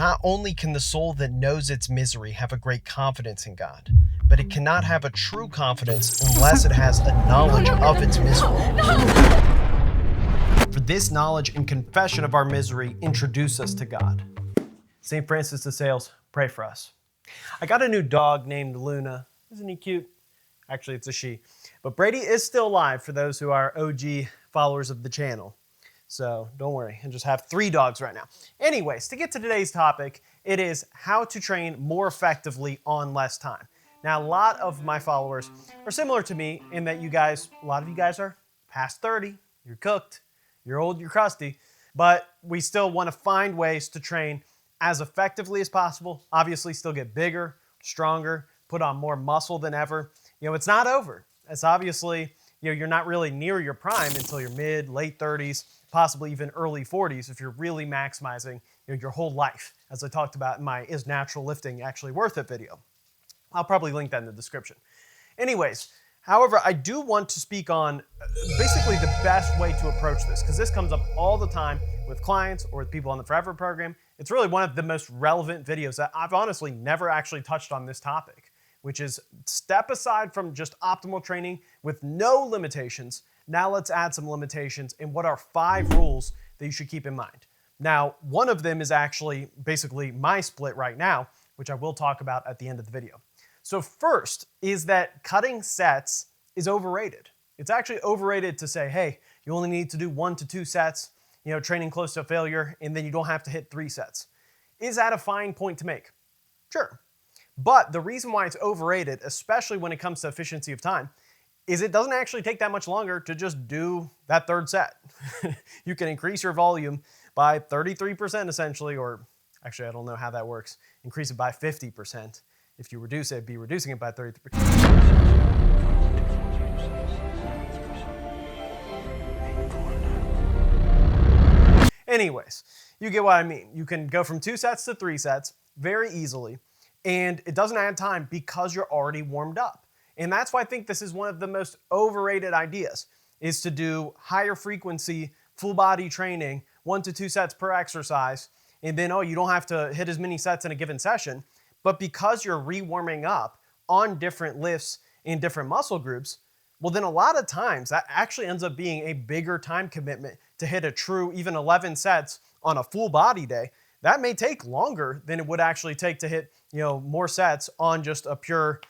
Not only can the soul that knows its misery have a great confidence in God, but it cannot have a true confidence unless it has a knowledge of its misery. For this knowledge and confession of our misery introduce us to God. St. Francis de Sales, pray for us. I got a new dog named Luna. Isn't he cute? Actually, it's a she. But Brady is still alive for those who are OG followers of the channel. So don't worry, I just have 3 dogs right now. Anyways, to get to today's topic, it is how to train more effectively on less time. Now, a lot of my followers are similar to me in that a lot of you guys are past 30, you're cooked, you're old, you're crusty, but we still want to find ways to train as effectively as possible. Obviously, still get bigger, stronger, put on more muscle than ever. It's not over. It's obviously, you're not really near your prime until your mid, late 30s, possibly even early 40s if you're really maximizing your whole life, as I talked about in my Is Natural Lifting Actually Worth It video. I'll probably link that in the description. Anyways, however, I do want to speak on basically the best way to approach this, because this comes up all the time with clients or with people on the Forever program. It's really one of the most relevant videos that I've honestly never actually touched on this topic, which is step aside from just optimal training with no limitations. Now let's add some limitations and what are 5 rules that you should keep in mind. Now, one of them is actually basically my split right now, which I will talk about at the end of the video. So first is that cutting sets is overrated. It's actually overrated to say, hey, you only need to do 1 to 2 sets, training close to failure, and then you don't have to hit 3 sets. Is that a fine point to make? Sure. But the reason why it's overrated, especially when it comes to efficiency of time, is it doesn't actually take that much longer to just do that 3rd set. You can increase your volume by 33% essentially, or actually I don't know how that works. Increase it by 50%. If you reduce it, be reducing it by 33%. Anyways, you get what I mean. You can go from 2 sets to 3 sets very easily, and it doesn't add time because you're already warmed up. And that's why I think this is one of the most overrated ideas, is to do higher frequency, full body training, 1 to 2 sets per exercise, and then, you don't have to hit as many sets in a given session. But because you're re-warming up on different lifts in different muscle groups, well, then a lot of times that actually ends up being a bigger time commitment to hit a true even 11 sets on a full body day. That may take longer than it would actually take to hit, more sets on just a pure,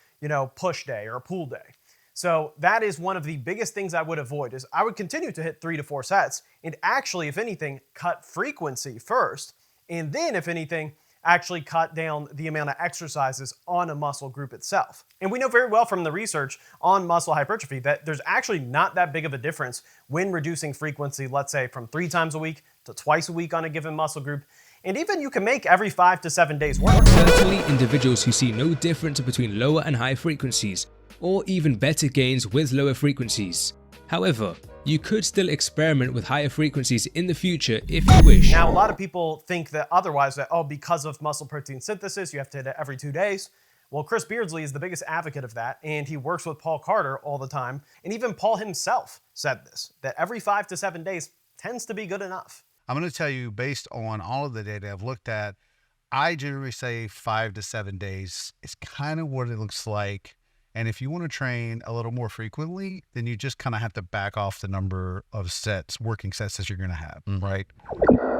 push day or a pull day. So that is one of the biggest things I would avoid, is I would continue to hit 3 to 4 sets and actually, if anything, cut frequency first. And then if anything, actually cut down the amount of exercises on a muscle group itself. And we know very well from the research on muscle hypertrophy that there's actually not that big of a difference when reducing frequency, let's say from 3 times a week to twice a week on a given muscle group. And even you can make every 5 to 7 days work. Certainly individuals who see no difference between lower and high frequencies, or even better gains with lower frequencies. However, you could still experiment with higher frequencies in the future if you wish. Now, a lot of people think that otherwise, that, because of muscle protein synthesis, you have to hit it every 2 days. Well, Chris Beardsley is the biggest advocate of that, and he works with Paul Carter all the time. And even Paul himself said this, that every 5 to 7 days tends to be good enough. I'm going to tell you, based on all of the data I've looked at, I generally say 5 to 7 days is kind of what it looks like. And if you want to train a little more frequently, then you just kind of have to back off the number of sets, working sets that you're going to have, right?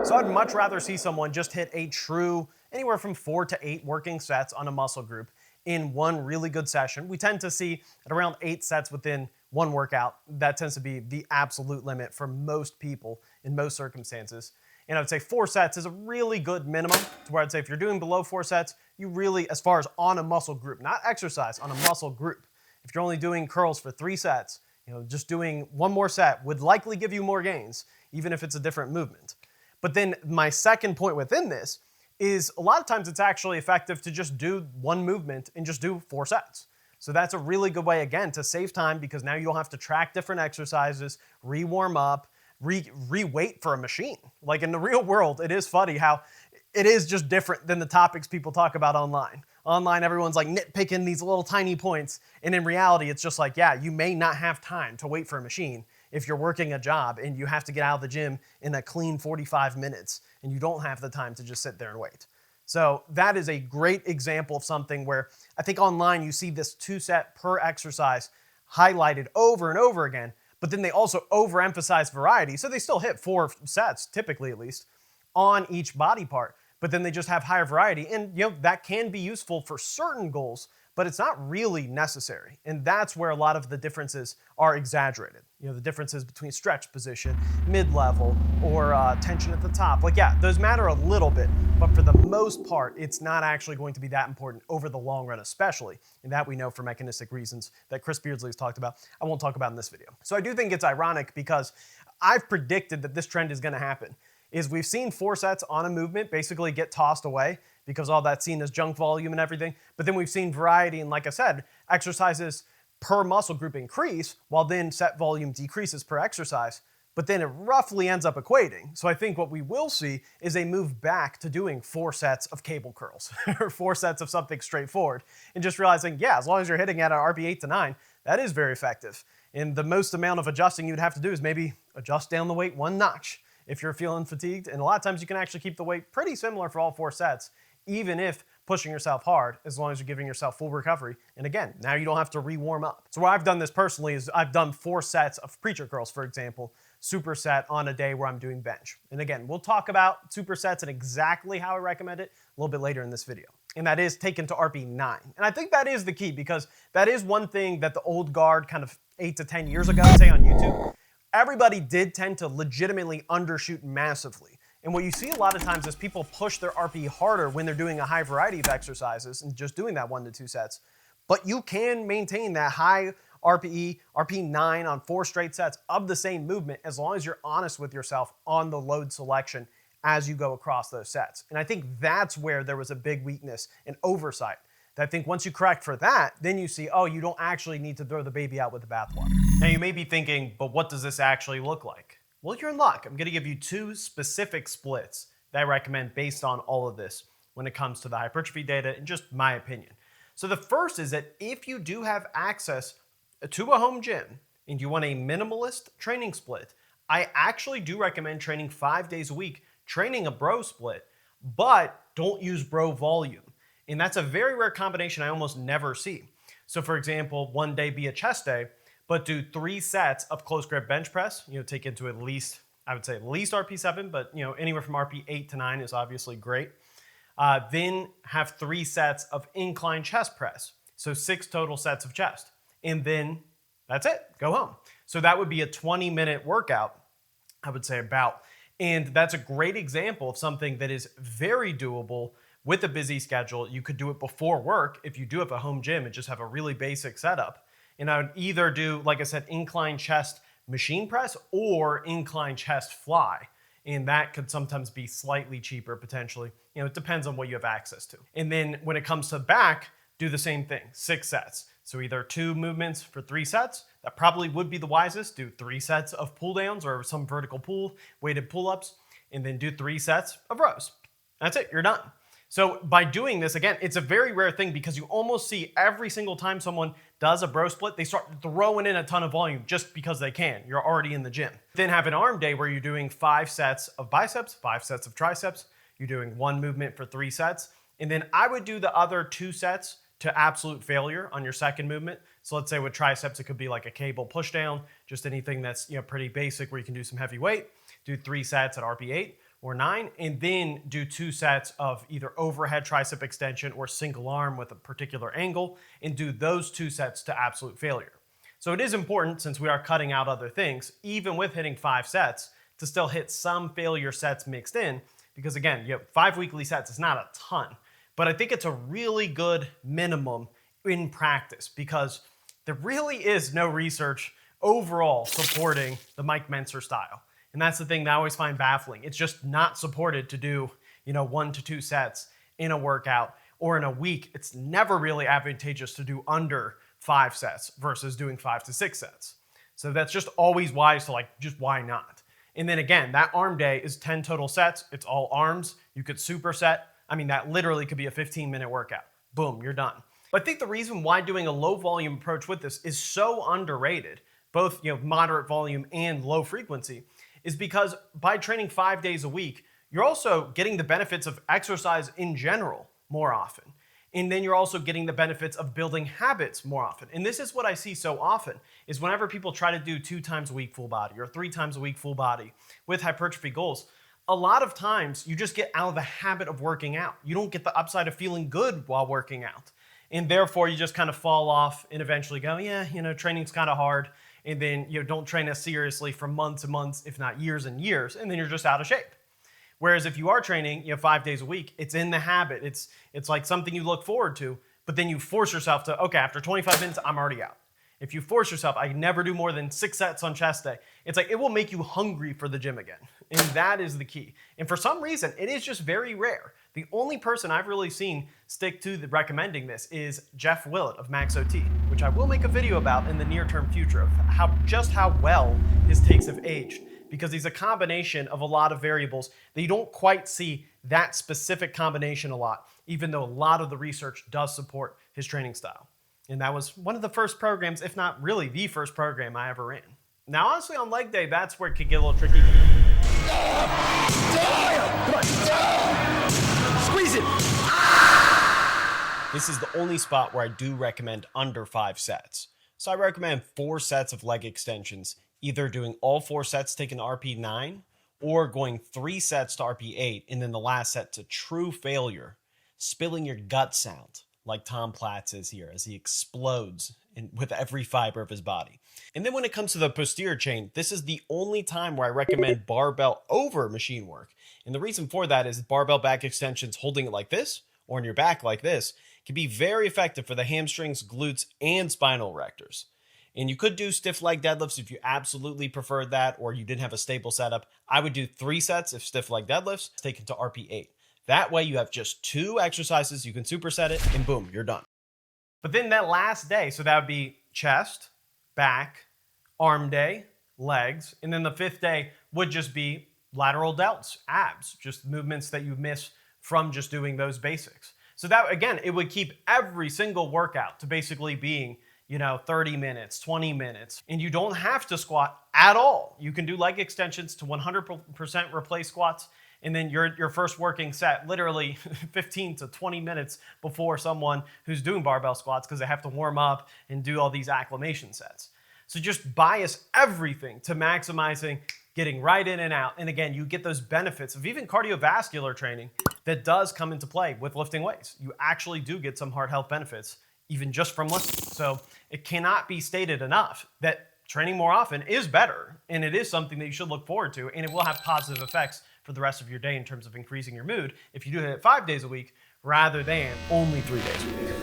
So I'd much rather see someone just hit a true anywhere from 4 to 8 working sets on a muscle group in one really good session. We tend to see at around 8 sets within one workout. That tends to be the absolute limit for most people in most circumstances. And I would say 4 sets is a really good minimum, to where I'd say if you're doing below 4 sets, you really, as far as on a muscle group, not exercise, on a muscle group. If you're only doing curls for 3 sets, just doing 1 more set would likely give you more gains, even if it's a different movement. But then my second point within this is a lot of times it's actually effective to just do 1 movement and just do 4 sets. So that's a really good way, again, to save time, because now you don't have to track different exercises, re-warm up, re-weight for a machine. Like in the real world, it is funny how it is just different than the topics people talk about online. Online, everyone's like nitpicking these little tiny points. And in reality, it's just like, yeah, you may not have time to wait for a machine if you're working a job and you have to get out of the gym in a clean 45 minutes and you don't have the time to just sit there and wait. So that is a great example of something where I think online you see this 2-set per exercise highlighted over and over again, but then they also overemphasize variety. So they still hit 4 sets, typically at least, on each body part, but then they just have higher variety. And that can be useful for certain goals, but it's not really necessary. And that's where a lot of the differences are exaggerated. The differences between stretch position, mid-level, or tension at the top. Those matter a little bit, but for the most part, it's not actually going to be that important over the long run, especially. And that we know for mechanistic reasons that Chris Beardsley has talked about. I won't talk about in this video. So I do think it's ironic because I've predicted that this trend is going to happen. We've seen 4 sets on a movement basically get tossed away because all that's seen as junk volume and everything. But then we've seen variety and, like I said, exercises per muscle group increase while then set volume decreases per exercise. But then it roughly ends up equating. So I think what we will see is a move back to doing 4 sets of cable curls or 4 sets of something straightforward and just realizing, as long as you're hitting at an RP 8 to 9, that is very effective. And the most amount of adjusting you'd have to do is maybe adjust down the weight 1 notch if you're feeling fatigued. And a lot of times you can actually keep the weight pretty similar for all 4 sets, even if pushing yourself hard, as long as you're giving yourself full recovery. And again, now you don't have to re-warm up. So where I've done this personally is I've done 4 sets of preacher curls, for example, superset on a day where I'm doing bench. And again, we'll talk about supersets and exactly how I recommend it a little bit later in this video. And that is taken to RP 9. And I think that is the key because that is one thing that the old guard kind of 8 to 10 years ago, say on YouTube, everybody did tend to legitimately undershoot massively. And what you see a lot of times is people push their RP harder when they're doing a high variety of exercises and just doing that 1 to 2 sets. But you can maintain that high RPE, RP 9 on 4 straight sets of the same movement as long as you're honest with yourself on the load selection as you go across those sets. And I think that's where there was a big weakness and oversight. I think once you correct for that, then you see, oh, you don't actually need to throw the baby out with the bathwater. Now you may be thinking, but what does this actually look like? Well, you're in luck. I'm gonna give you 2 specific splits that I recommend based on all of this when it comes to the hypertrophy data and just my opinion. So the first is that if you do have access to a home gym and you want a minimalist training split, I actually do recommend training 5 days a week, training a bro split, but don't use bro volume. And that's a very rare combination I almost never see. So for example, one day be a chest day, but do 3 sets of close grip bench press, take into at least, I would say at least RP 7, but anywhere from RP 8 to 9 is obviously great. Then have 3 sets of incline chest press. So 6 total sets of chest. And then that's it, go home. So that would be a 20-minute workout, I would say about. And that's a great example of something that is very doable with a busy schedule. You could do it before work if you do have a home gym and just have a really basic setup. And I would either do, like I said, incline chest machine press or incline chest fly. And that could sometimes be slightly cheaper potentially. It depends on what you have access to. And then when it comes to back, do the same thing, 6 sets. So either 2 movements for 3 sets. That probably would be the wisest. Do 3 sets of pull downs or some vertical pull, weighted pull-ups, and then do 3 sets of rows. That's it, you're done. So by doing this, again, it's a very rare thing because you almost see every single time someone does a bro split, they start throwing in a ton of volume just because they can. You're already in the gym. Then have an arm day where you're doing 5 sets of biceps, 5 sets of triceps. You're doing 1 movement for 3 sets. And then I would do the other 2 sets to absolute failure on your second movement. So let's say with triceps, it could be like a cable push down, just anything that's pretty basic where you can do some heavy weight. Do 3 sets at RP 8 or 9, and then do 2 sets of either overhead tricep extension or single arm with a particular angle, and do those 2 sets to absolute failure. So it is important, since we are cutting out other things, even with hitting 5 sets, to still hit some failure sets mixed in, because again, 5 weekly sets is not a ton, but I think it's a really good minimum in practice because there really is no research overall supporting the Mike Mentzer style. And that's the thing that I always find baffling. It's just not supported to do, 1 to 2 sets in a workout or in a week. It's never really advantageous to do under 5 sets versus doing 5 to 6 sets. So that's just always wise to just why not? And then again, that arm day is 10 total sets. It's all arms. You could superset. I mean, that literally could be a 15-minute workout. Boom, you're done. But I think the reason why doing a low volume approach with this is so underrated, both moderate volume and low frequency, is because by training 5 days a week, you're also getting the benefits of exercise in general more often. And then you're also getting the benefits of building habits more often. And this is what I see so often, is whenever people try to do 2 times a week full body or 3 times a week full body with hypertrophy goals, a lot of times you just get out of the habit of working out. You don't get the upside of feeling good while working out. And therefore you just kind of fall off and eventually go, yeah, training's kind of hard. And then you don't train as seriously for months and months, if not years and years, and then you're just out of shape. Whereas if you are training 5 days a week, it's in the habit. It's like something you look forward to, but then you force yourself to, okay, after 25 minutes, I'm already out. If you force yourself, I never do more than 6 sets on chest day. It's like it will make you hungry for the gym again. And that is the key. And for some reason, it is just very rare. The only person I've really seen stick to recommending this is Jeff Willett of Max OT, which I will make a video about in the near-term future of just how well his takes have aged. Because he's a combination of a lot of variables that you don't quite see that specific combination a lot, even though a lot of the research does support his training style. And that was one of the first programs, if not really the first program I ever ran. Now, honestly, on leg day, that's where it could get a little tricky. Squeeze it! This is the only spot where I do recommend under 5 sets. So I recommend 4 sets of leg extensions, either doing all 4 sets taken to RP9 or going 3 sets to RP8 and then the last set to true failure, spilling your guts out like Tom Platz is here as he explodes with every fiber of his body. And then when it comes to the posterior chain, this is the only time where I recommend barbell over machine work. And the reason for that is barbell back extensions holding it like this or on your back like this can be very effective for the hamstrings, glutes, and spinal erectors. And you could do stiff leg deadlifts if you absolutely preferred that or you didn't have a stable setup. I would do 3 sets of stiff leg deadlifts taken to RP8. That way you have just 2 exercises, you can superset it, and boom, you're done. But then that last day, so that would be chest, back, arm day, legs, and then the 5th day would just be lateral delts, abs, just movements that you miss from just doing those basics. So that, again, it would keep every single workout to basically being 30 minutes, 20 minutes, and you don't have to squat at all. You can do leg extensions to 100% replace squats, and then your first working set, literally 15 to 20 minutes before someone who's doing barbell squats because they have to warm up and do all these acclimation sets. So just bias everything to maximizing getting right in and out. And again, you get those benefits of even cardiovascular training that does come into play with lifting weights. You actually do get some heart health benefits even just from lifting. So it cannot be stated enough that training more often is better, and it is something that you should look forward to, and it will have positive effects for the rest of your day in terms of increasing your mood if you do it 5 days a week rather than only 3 days a week.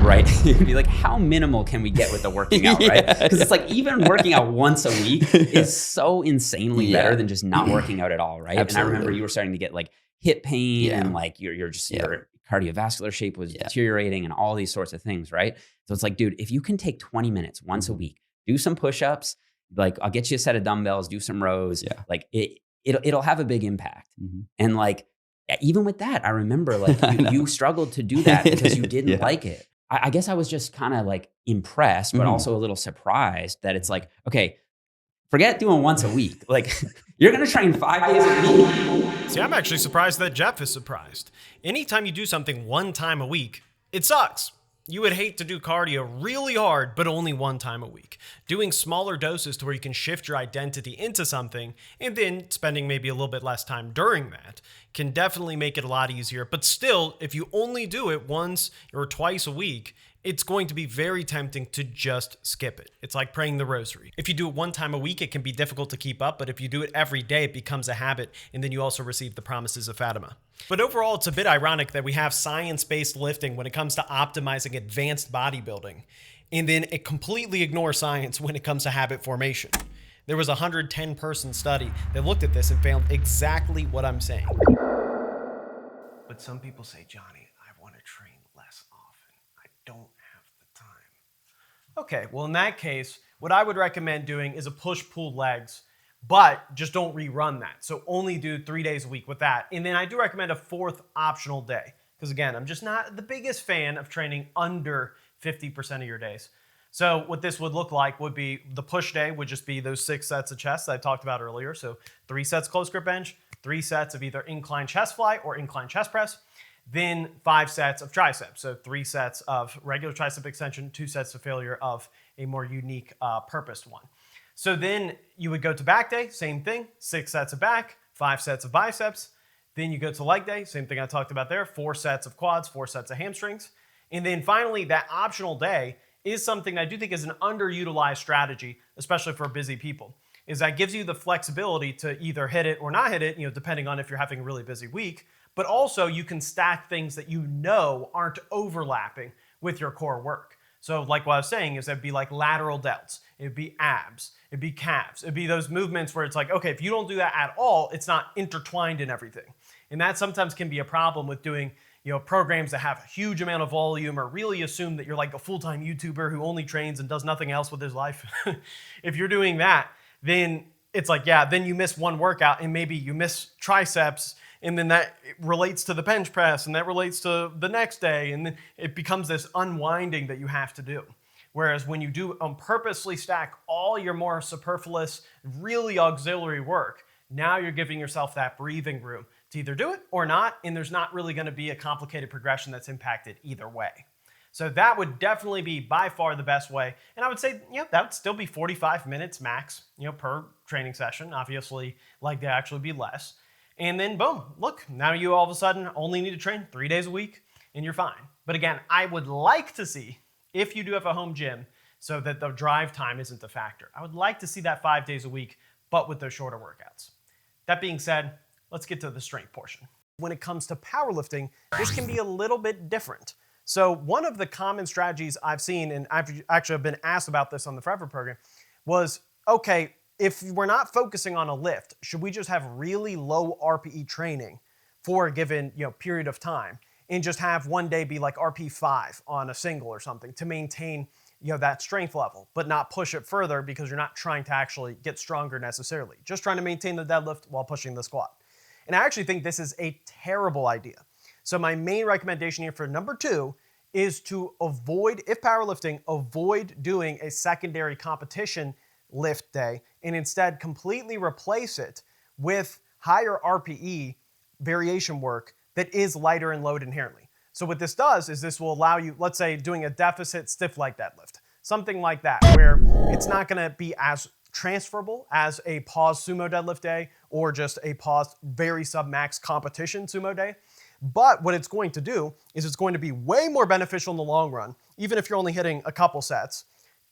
Right? You'd be like, how minimal can we get with the working out, right? Because it's like even working out once a week is so insanely better than just not working out at all, right? Absolutely. And I remember you were starting to get like hip pain and like your cardiovascular shape was deteriorating and all these sorts of things, right? So it's like, dude, if you can take 20 minutes once a week, do some push-ups, like I'll get you a set of dumbbells, do some rows, like it'll have a big impact. And like, even with that, I remember like you struggled to do that because you didn't like it. I guess I was just kind of like impressed, but also a little surprised that it's like, okay, forget doing once a week. Like you're going to train 5 days a week. See, I'm actually surprised that Jeff is surprised. Anytime you do something 1 time a week, it sucks. You would hate to do cardio really hard, but only 1 time a week. Doing smaller doses to where you can shift your identity into something and then spending maybe a little bit less time during that can definitely make it a lot easier. But still, if you only do it once or twice a week, it's going to be very tempting to just skip it. It's like praying the rosary. If you do it 1 time a week, it can be difficult to keep up, but if you do it every day, it becomes a habit, and then you also receive the promises of Fatima. But overall, it's a bit ironic that we have science-based lifting when it comes to optimizing advanced bodybuilding, and then it completely ignores science when it comes to habit formation. There was a 110-person study that looked at this and found exactly what I'm saying. But some people say, Johnny, I want to train less often. I don't have the time. Okay, well in that case, what I would recommend doing is a push-pull legs, but just don't rerun that. So only do 3 days a week with that. And then I do recommend a 4th optional day. Because again, I'm just not the biggest fan of training under 50% of your days. So what this would look like would be the push day would just be those 6 sets of chest that I talked about earlier. So 3 sets close grip bench, 3 sets of either incline chest fly or incline chest press, then 5 sets of triceps. So 3 sets of regular tricep extension, 2 sets of failure of a more unique purposed one. So then you would go to back day, same thing, 6 sets of back, 5 sets of biceps. Then you go to leg day, same thing I talked about there, 4 sets of quads, 4 sets of hamstrings. And then finally, that optional day is something I do think is an underutilized strategy, especially for busy people, is that gives you the flexibility to either hit it or not hit it, depending on if you're having a really busy week. But also you can stack things that aren't overlapping with your core work. So like what I was saying is it'd be like lateral delts, it'd be abs, it'd be calves, it'd be those movements where it's like, okay, if you don't do that at all, it's not intertwined in everything. And that sometimes can be a problem with doing programs that have a huge amount of volume or really assume that you're like a full-time YouTuber who only trains and does nothing else with his life. If you're doing that, then it's like, yeah, then you miss one workout and maybe you miss triceps, and then that relates to the bench press and that relates to the next day, and then it becomes this unwinding that you have to do. Whereas when you do purposely stack all your more superfluous, really auxiliary work, now you're giving yourself that breathing room to either do it or not, and there's not really going to be a complicated progression that's impacted either way. So that would definitely be by far the best way. And I would say, that would still be 45 minutes max, per training session. Obviously, like that actually be less. And then boom, look, now you all of a sudden only need to train 3 days a week and you're fine. But again, I would like to see, if you do have a home gym, so that the drive time isn't a factor, I would like to see that 5 days a week, but with those shorter workouts. That being said, let's get to the strength portion. When it comes to powerlifting, this can be a little bit different. So one of the common strategies I've seen, and I've actually been asked about this on the Forever program, was, okay, if we're not focusing on a lift, should we just have really low RPE training for a given period of time and just have one day be like RP5 on a single or something to maintain that strength level, but not push it further because you're not trying to actually get stronger necessarily, just trying to maintain the deadlift while pushing the squat. And I actually think this is a terrible idea. So my main recommendation here for number 2 is to avoid, if powerlifting, avoid doing a secondary competition lift day and instead completely replace it with higher RPE variation work that is lighter in load inherently. So what this does is this will allow you, let's say, doing a deficit stiff leg deadlift, something like that, where it's not going to be as transferable as a pause sumo deadlift day or just a pause very sub-max competition sumo day. But what it's going to do is it's going to be way more beneficial in the long run, even if you're only hitting a couple sets.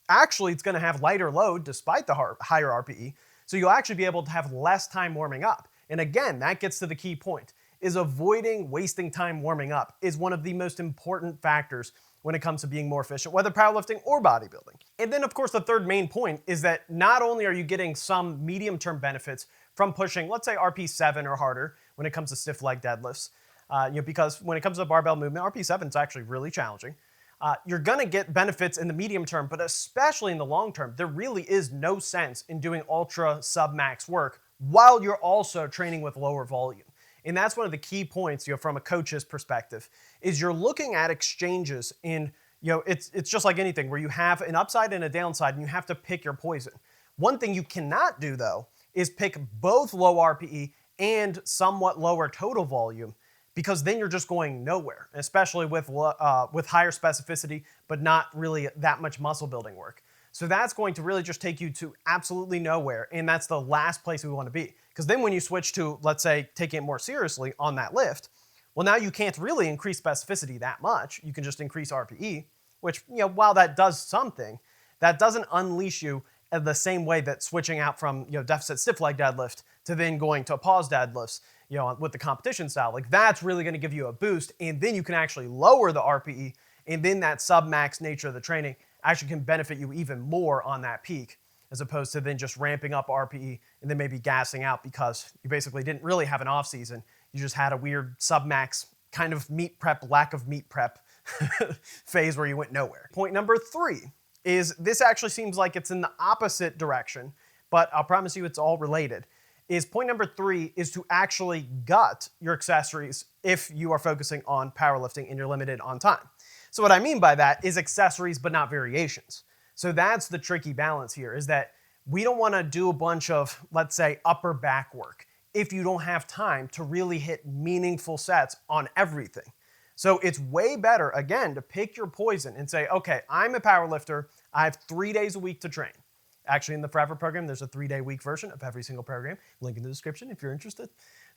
Actually, it's going to have lighter load despite the higher RPE, so you'll actually be able to have less time warming up. And again, that gets to the key point, is avoiding wasting time warming up is one of the most important factors when it comes to being more efficient, whether powerlifting or bodybuilding. And then, of course, the third main point is that not only are you getting some medium-term benefits from pushing, let's say, RP7 or harder when it comes to stiff leg deadlifts, because when it comes to barbell movement, RP7 is actually really challenging. You're going to get benefits in the medium term, but especially in the long term, there really is no sense in doing ultra sub-max work while you're also training with lower volume. And that's one of the key points, from a coach's perspective, is you're looking at exchanges in, it's just like anything where you have an upside and a downside and you have to pick your poison. One thing you cannot do though is pick both low RPE and somewhat lower total volume, because then you're just going nowhere, especially with higher specificity, but not really that much muscle building work. So that's going to really just take you to absolutely nowhere, and that's the last place we want to be. Because then when you switch to, let's say, taking it more seriously on that lift, well, now you can't really increase specificity that much. You can just increase RPE, which, while that does something, that doesn't unleash you in the same way that switching out from, deficit stiff leg deadlift to then going to pause deadlifts, with the competition style, like that's really going to give you a boost, and then you can actually lower the RPE, and then that sub-max nature of the training actually can benefit you even more on that peak, as opposed to then just ramping up RPE and then maybe gassing out because you basically didn't really have an off season. You just had a weird sub-max kind of meat prep, lack of meat prep phase where you went nowhere. Point number 3 is this actually seems like it's in the opposite direction, but I'll promise you it's all related. Is point number 3 is to actually gut your accessories if you are focusing on powerlifting and you're limited on time. So what I mean by that is accessories but not variations. So that's the tricky balance here, is that we don't want to do a bunch of, let's say, upper back work if you don't have time to really hit meaningful sets on everything. So it's way better, again, to pick your poison and say, okay, I'm a powerlifter. I have 3 days a week to train. Actually, in the Forever program, there's a 3-day week version of every single program. Link in the description if you're interested.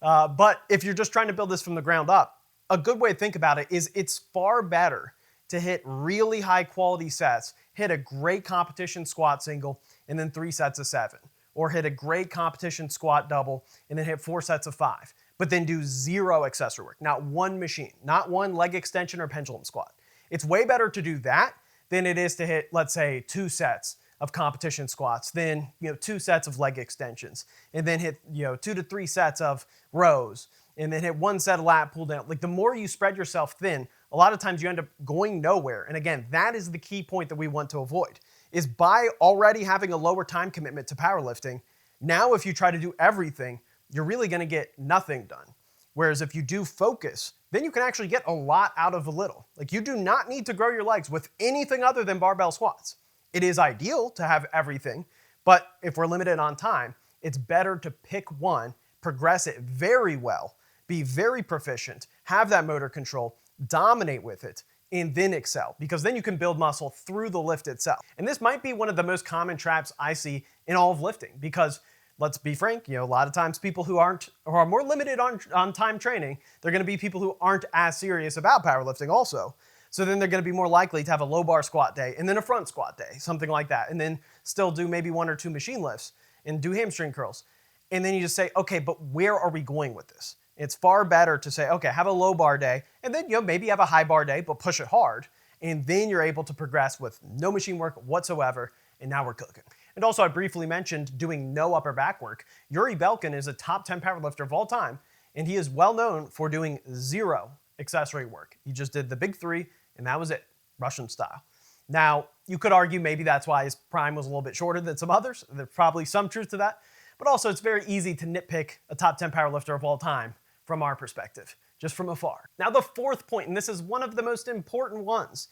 But if you're just trying to build this from the ground up, a good way to think about it is it's far better to hit really high quality sets, hit a great competition squat single, and then 3 sets of 7. Or hit a great competition squat double, and then hit 4 sets of 5. But then do 0 accessory work, not one machine, not one leg extension or pendulum squat. It's way better to do that than it is to hit, let's say, 2 sets of competition squats, then 2 sets of leg extensions, and then hit 2 to 3 sets of rows, and then hit 1 set of lat pull down. Like, the more you spread yourself thin, a lot of times you end up going nowhere. And again, that is the key point that we want to avoid, is by already having a lower time commitment to powerlifting, now if you try to do everything, you're really going to get nothing done. Whereas if you do focus, then you can actually get a lot out of a little. Like, you do not need to grow your legs with anything other than barbell squats. It is ideal to have everything, but if we're limited on time, it's better to pick one, progress it very well, be very proficient, have that motor control, dominate with it, and then excel, because then you can build muscle through the lift itself. And this might be one of the most common traps I see in all of lifting, because let's be frank, a lot of times people who are more limited on time training, they're going to be people who aren't as serious about powerlifting also. So then they're going to be more likely to have a low bar squat day and then a front squat day, something like that, and then still do maybe 1 or 2 machine lifts and do hamstring curls. And then you just say, okay, but where are we going with this? It's far better to say, okay, have a low bar day, and then maybe have a high bar day, but push it hard, and then you're able to progress with no machine work whatsoever, and now we're cooking. And also, I briefly mentioned doing no upper back work. Yuri Belkin is a top 10 powerlifter of all time, and he is well known for doing 0 accessory work. He just did the big 3, and that was it, Russian style. Now, you could argue maybe that's why his prime was a little bit shorter than some others. There's probably some truth to that, but also it's very easy to nitpick a top 10 powerlifter of all time from our perspective, just from afar. Now, the 4th point, and this is one of the most important ones,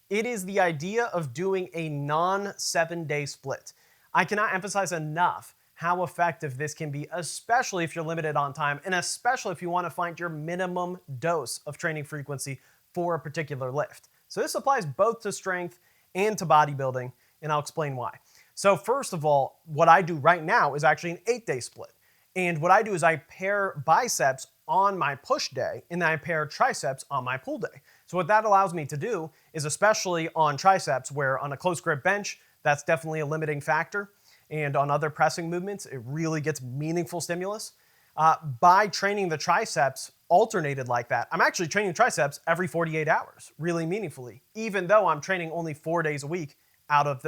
it is the idea of doing a non-7-day split. I cannot emphasize enough how effective this can be, especially if you're limited on time, and especially if you want to find your minimum dose of training frequency for a particular lift. So this applies both to strength and to bodybuilding, and I'll explain why. So first of all, what I do right now is actually an 8-day split. And what I do is I pair biceps on my push day, and then I pair triceps on my pull day. So what that allows me to do is, especially on triceps, where on a close grip bench, that's definitely a limiting factor, and on other pressing movements, it really gets meaningful stimulus. By training the triceps alternated like that, I'm actually training triceps every 48 hours, really meaningfully, even though I'm training only 4 days a week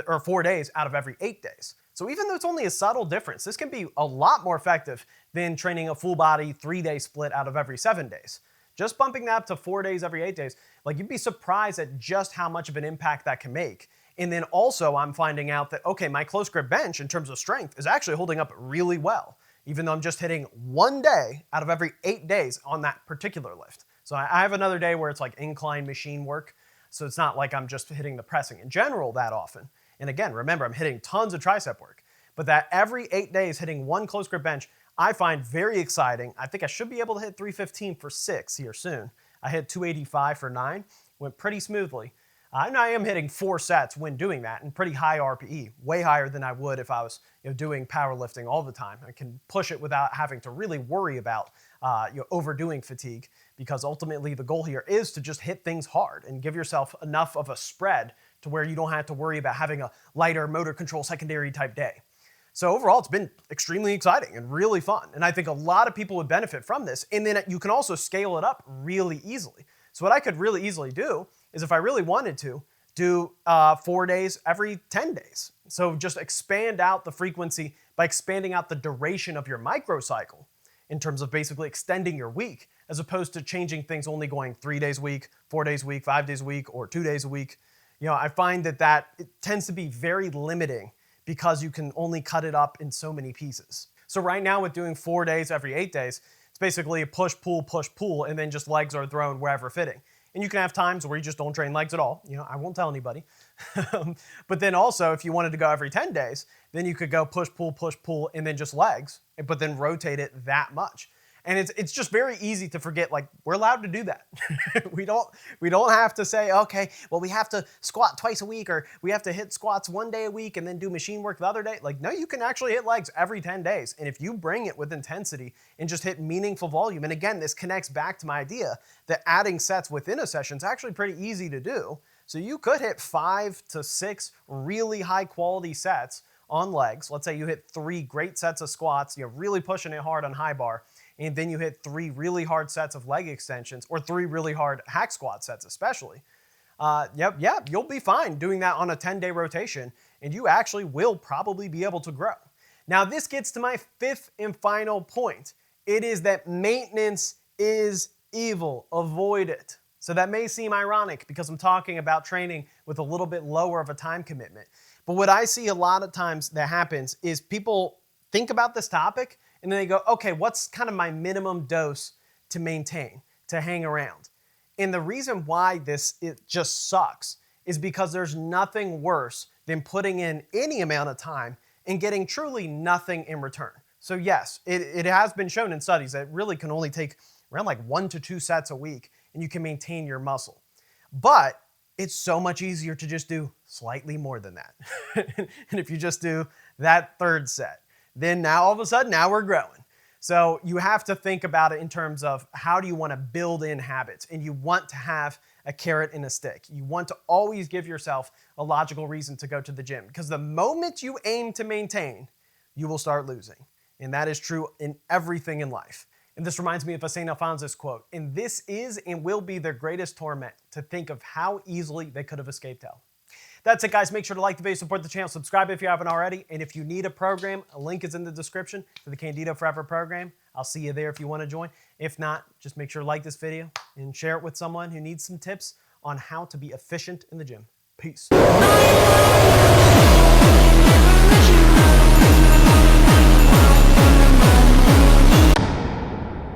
or 4 days out of every 8 days. So even though it's only a subtle difference, this can be a lot more effective than training a full body 3-day split out of every 7 days. Just bumping that up to 4 days every 8 days, like, you'd be surprised at just how much of an impact that can make. And then also I'm finding out that, okay, my close grip bench in terms of strength is actually holding up really well, even though I'm just hitting 1 day out of every 8 days on that particular lift. So I have another day where it's like incline machine work. So it's not like I'm just hitting the pressing in general that often. And again, remember, I'm hitting tons of tricep work, but that every 8 days hitting 1 close grip bench, I find very exciting. I think I should be able to hit 315 for 6 here soon. I hit 285 for 9, went pretty smoothly. And I am hitting 4 sets when doing that, and pretty high RPE, way higher than I would if I was doing powerlifting all the time. I can push it without having to really worry about overdoing fatigue, because ultimately the goal here is to just hit things hard and give yourself enough of a spread to where you don't have to worry about having a lighter motor control secondary type day. So overall, it's been extremely exciting and really fun. And I think a lot of people would benefit from this. And then you can also scale it up really easily. So what I could really easily do is, if I really wanted to, do 4 days every 10 days. So just expand out the frequency by expanding out the duration of your microcycle in terms of basically extending your week, as opposed to changing things only going 3 days a week, 4 days a week, 5 days a week, or 2 days a week. I find that it tends to be very limiting, because you can only cut it up in so many pieces. So right now with doing 4 days every 8 days, it's basically a push, pull, and then just legs are thrown wherever fitting. And you can have times where you just don't train legs at all. You know, I won't tell anybody. But then also, if you wanted to go every 10 days, then you could go push, pull, and then just legs, but then rotate it that much. And it's just very easy to forget, like, we're allowed to do that. we don't have to say, okay, well, we have to squat twice a week, or we have to hit squats 1 day a week and then do machine work the other day. Like, no, you can actually hit legs every 10 days. And if you bring it with intensity and just hit meaningful volume, and again, this connects back to my idea that adding sets within a session is actually pretty easy to do. So you could hit 5 to 6 really high quality sets on legs. Let's say you hit 3 great sets of squats, you're really pushing it hard on high bar, and then you hit 3 really hard sets of leg extensions, or 3 really hard hack squat sets especially. You'll be fine doing that on a 10-day rotation, and you actually will probably be able to grow. Now, this gets to my 5th and final point. It is that maintenance is evil. Avoid it. So that may seem ironic because I'm talking about training with a little bit lower of a time commitment. But what I see a lot of times that happens is people think about this topic and then they go, okay, what's kind of my minimum dose to maintain, to hang around? And the reason why it just sucks is because there's nothing worse than putting in any amount of time and getting truly nothing in return. So yes, it has been shown in studies that it really can only take around like 1 to 2 sets a week and you can maintain your muscle. But it's so much easier to just do slightly more than that. And if you just do that 3rd set, then now all of a sudden, now we're growing. So you have to think about it in terms of how do you want to build in habits, and you want to have a carrot and a stick. You want to always give yourself a logical reason to go to the gym, because the moment you aim to maintain, you will start losing. And that is true in everything in life. And this reminds me of a St. Alphonsus quote, and this is and will be their greatest torment, to think of how easily they could have escaped hell. That's it, guys. Make sure to like the video, support the channel, subscribe if you haven't already. And if you need a program, a link is in the description for the Candido Forever program. I'll see you there if you want to join. If not, just make sure to like this video and share it with someone who needs some tips on how to be efficient in the gym. Peace.